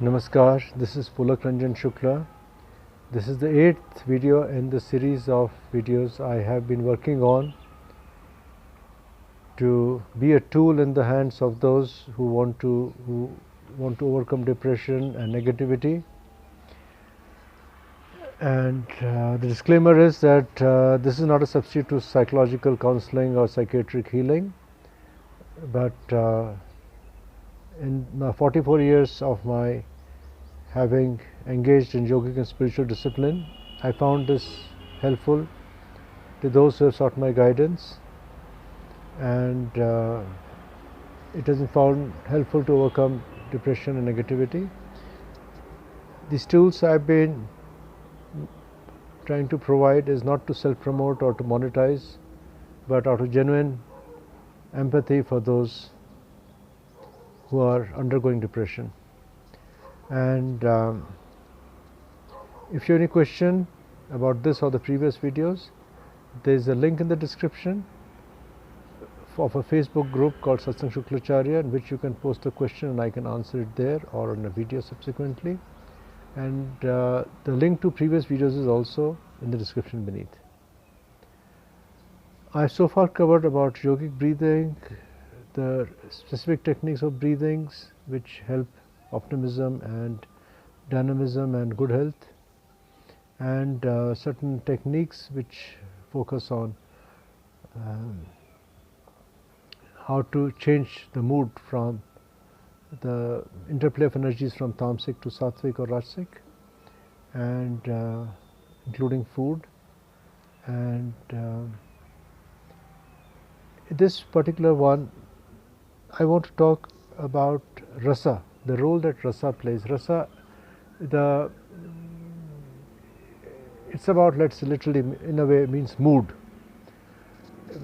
Namaskar, this is Pulak Ranjan Shukla. This is the 8th video in the series of videos I have been working on to be a tool in the hands of those who want to overcome depression and negativity. And the disclaimer is that this is not a substitute to psychological counseling or psychiatric healing, but in my 44 years of my having engaged in yogic and spiritual discipline, I found this helpful to those who have sought my guidance, and it has been found helpful to overcome depression and negativity. These tools I've been trying to provide is not to self-promote or to monetize, but out of genuine empathy for those who are undergoing depression. And if you have any question about this or the previous videos, there is a link in the description of a Facebook group called Satsang Shuklacharya, in which you can post a question and I can answer it there or in a video subsequently. And the link to previous videos is also in the description beneath. I have so far covered about yogic breathing, the specific techniques of breathings which help optimism and dynamism and good health, and certain techniques which focus on how to change the mood from the interplay of energies from tamasic to sattvic or rajasic, and including food. And this particular one I want to talk about rasa, the role that rasa plays. Rasa, it's about, let's say, literally in a way means mood.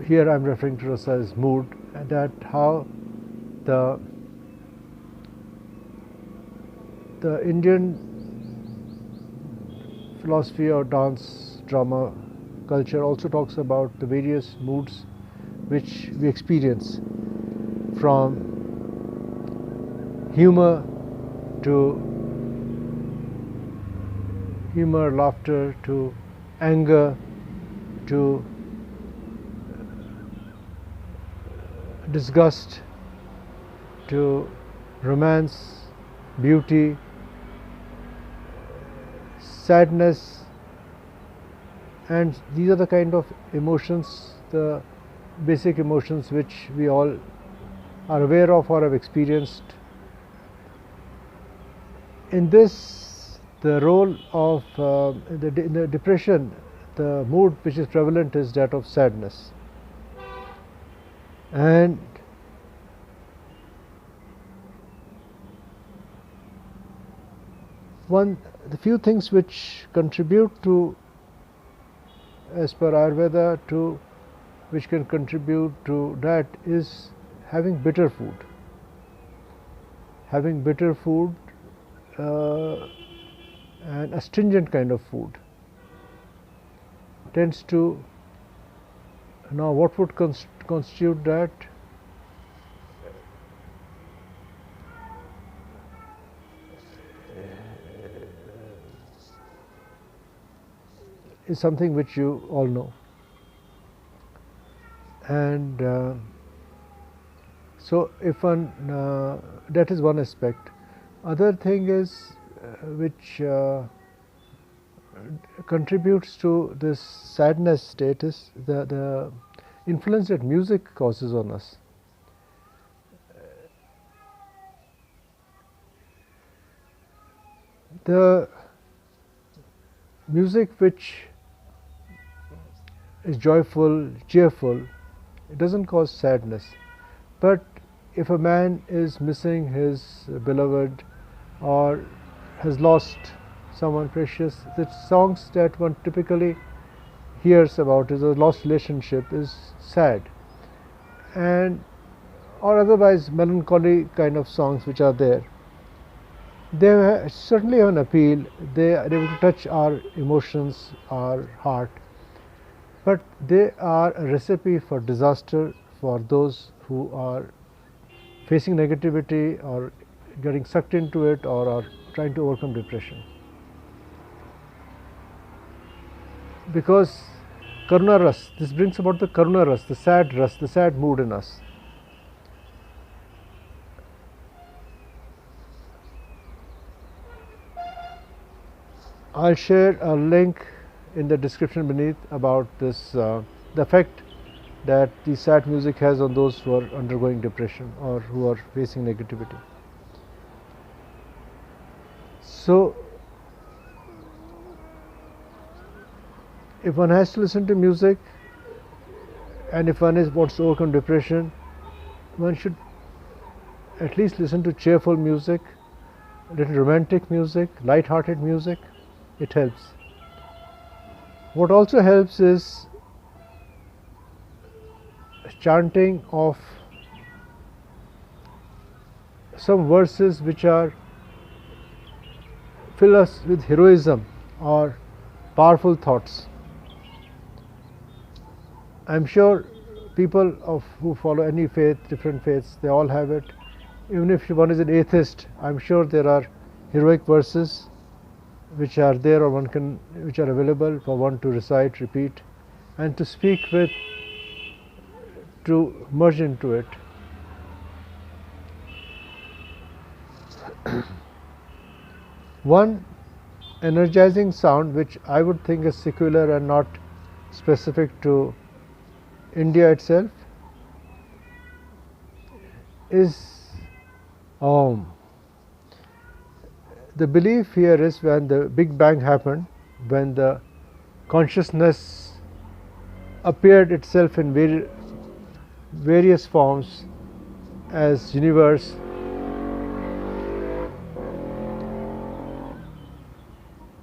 Here I am referring to rasa as mood, and that how the Indian philosophy or dance, drama culture also talks about the various moods which we experience, from humor to humor, laughter to anger to disgust to romance, beauty, sadness, and these are the kind of emotions, the basic emotions which we all are aware of or have experienced. In this, the role of the depression, the mood which is prevalent is that of sadness. And the few things which contribute to, as per Ayurveda, which can contribute to that is having bitter food. Having bitter food and astringent kind of food tends to. Now, what would constitute that? Is something which you all know. And so if one that is one aspect. Other thing is which contributes to this sadness state is the influence that music causes on us. The music which is joyful, cheerful, it doesn't cause sadness. But if a man is missing his beloved or has lost someone precious, the songs that one typically hears about is a lost relationship is sad, and or otherwise melancholy kind of songs which are there. They certainly have an appeal. They are able to touch our emotions, our heart, but they are a recipe for disaster for those who are facing negativity or getting sucked into it or are trying to overcome depression. Because Karuna Ras, this brings about the Karuna Ras, the sad mood in us. I'll share a link in the description beneath about this, the effect that the sad music has on those who are undergoing depression or who are facing negativity. So, if one has to listen to music and if one wants to overcome depression, one should at least listen to cheerful music, little romantic music, light-hearted music. It helps. What also helps is chanting of some verses which are fill us with heroism or powerful thoughts. I'm sure people who follow any faith, different faiths, they all have it. Even if one is an atheist, I'm sure there are heroic verses which are there or which are available for one to recite, repeat, and to speak with, to merge into it. One energizing sound which I would think is secular and not specific to India itself is Om. The belief here is when the Big Bang happened, when the consciousness appeared itself in various forms as universe,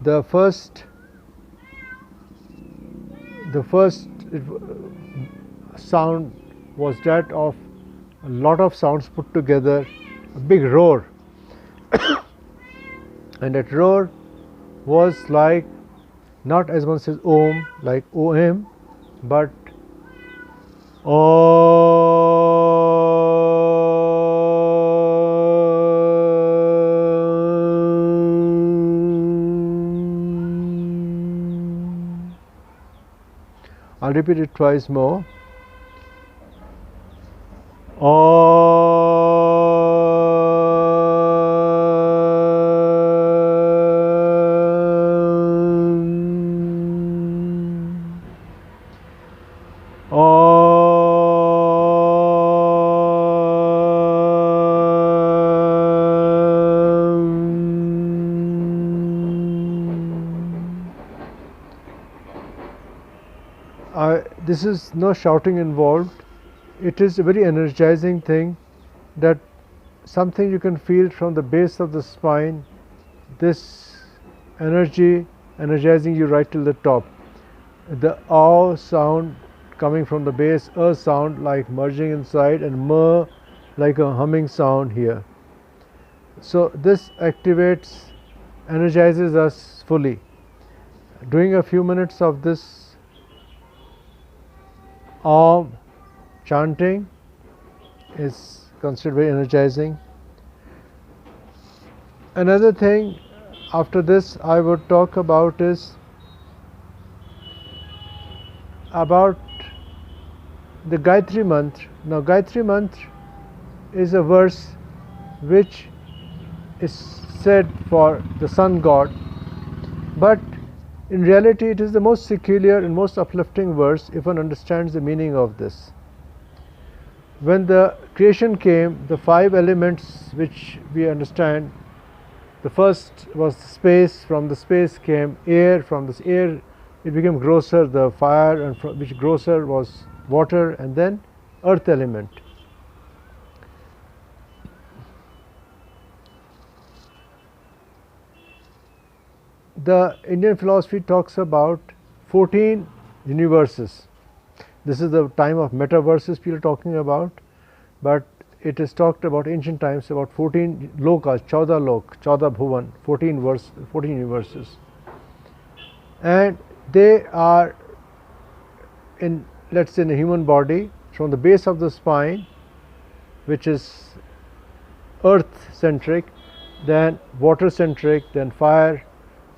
the first sound was that of a lot of sounds put together, a big roar. And that roar was like, not as one says Om, like OM, but Om. I'll repeat it twice more. This is no shouting involved. It is a very energizing thing, that something you can feel from the base of the spine, this energy energizing you right till the top. The aw sound coming from the base, a sound like merging inside, and ma like a humming sound here. So this activates, energizes us fully. Doing a few minutes of this Om chanting is considered very energizing. Another thing after this I would talk about is about the Gayatri mantra. Now Gayatri mantra is a verse which is said for the sun god, but in reality it is the most secular and most uplifting verse if one understands the meaning of this. When the creation came, the 5 elements which we understand, the first was space. From the space came air. From this air it became grosser, the fire, and from which grosser was water, and then earth element. The Indian philosophy talks about 14 universes. This is the time of metaverses people are talking about, but it is talked about ancient times about 14 lokas, 14 lok, 14 bhuvan, 14 universes. And they are in, let's say, in a human body, from the base of the spine, which is earth centric, then water centric, then fire,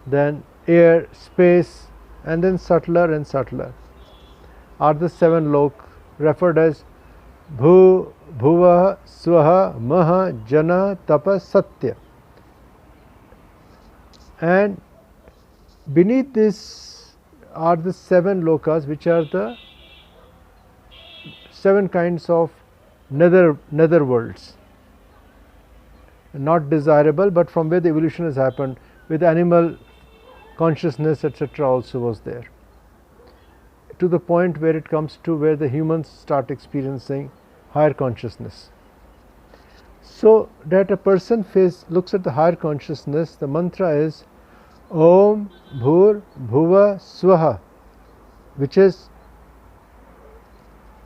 then air, space, and then subtler and subtler are the 7 lok referred as Bhu, Bhuva, Swaha, Maha, Jana, Tapa, Satya. And beneath this are the 7 lokas, which are the 7 kinds of nether worlds, not desirable, but from where the evolution has happened, with animal consciousness, etc., also was there, to the point where it comes to where the humans start experiencing higher consciousness. So that a person looks at the higher consciousness, the mantra is Om Bhur Bhuva Swaha, which is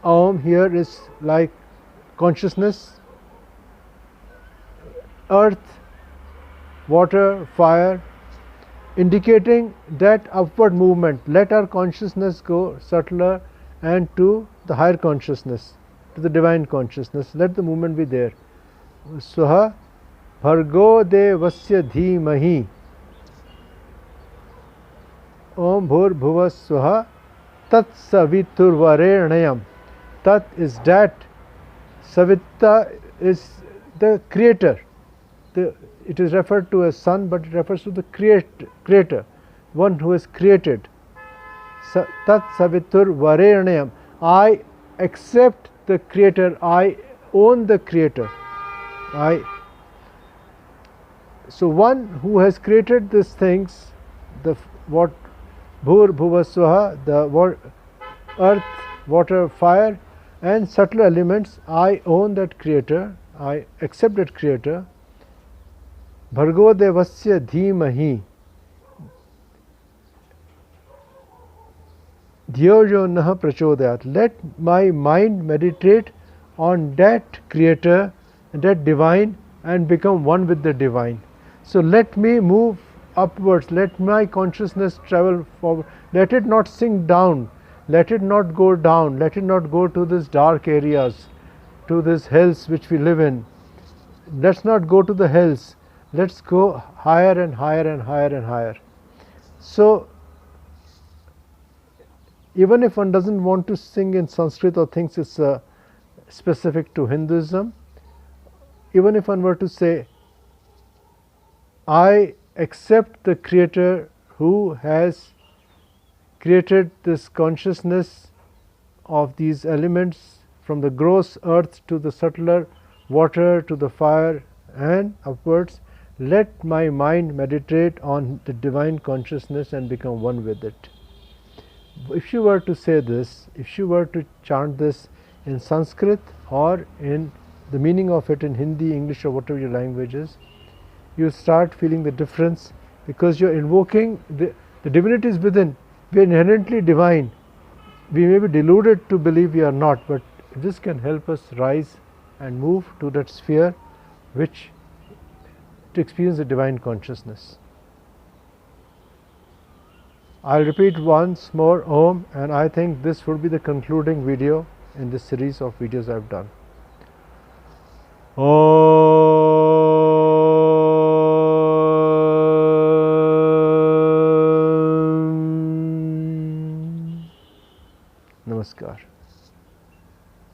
Om here is like consciousness, earth, water, fire, indicating that upward movement. Let our consciousness go subtler and to the higher consciousness, to the divine consciousness. Let the movement be there. Swaha Bhargo Devasya Dhimahi. Om Bhur Bhuva Swaha Tat Saviturvarenayam. Tat is that, Savita is the creator. It is referred to as sun, but it refers to the creator, one who is created. Tat Saviturvarenayam. I accept the creator, I own the creator. So one who has created these things, what Bhur Bhuva Swaha, the earth, water, fire, and subtle elements, I own that creator, I accept that creator. Bhargo Devasya Dhimahi. Dhyojo Naha Prachodayat. Let my mind meditate on that creator, that divine, and become one with the divine. So let me move upwards, let my consciousness travel forward, let it not sink down, let it not go down, let it not go to these dark areas, to these hells which we live in. Let's not go to the hells, let's go higher and higher and higher and higher. So even if one doesn't want to sing in Sanskrit or thinks it's specific to Hinduism, even if one were to say, I accept the creator who has created this consciousness of these elements, from the gross earth to the subtler water to the fire and upwards, let my mind meditate on the divine consciousness and become one with it. If you were to say this, if you were to chant this in Sanskrit or in the meaning of it in Hindi, English, or whatever your language is, you start feeling the difference, because you are invoking the divinity is within. We are inherently divine. We may be deluded to believe we are not, but this can help us rise and move to that sphere which to experience the divine consciousness. I'll repeat once more Om, and I think this would be the concluding video in this series of videos I've done. Om.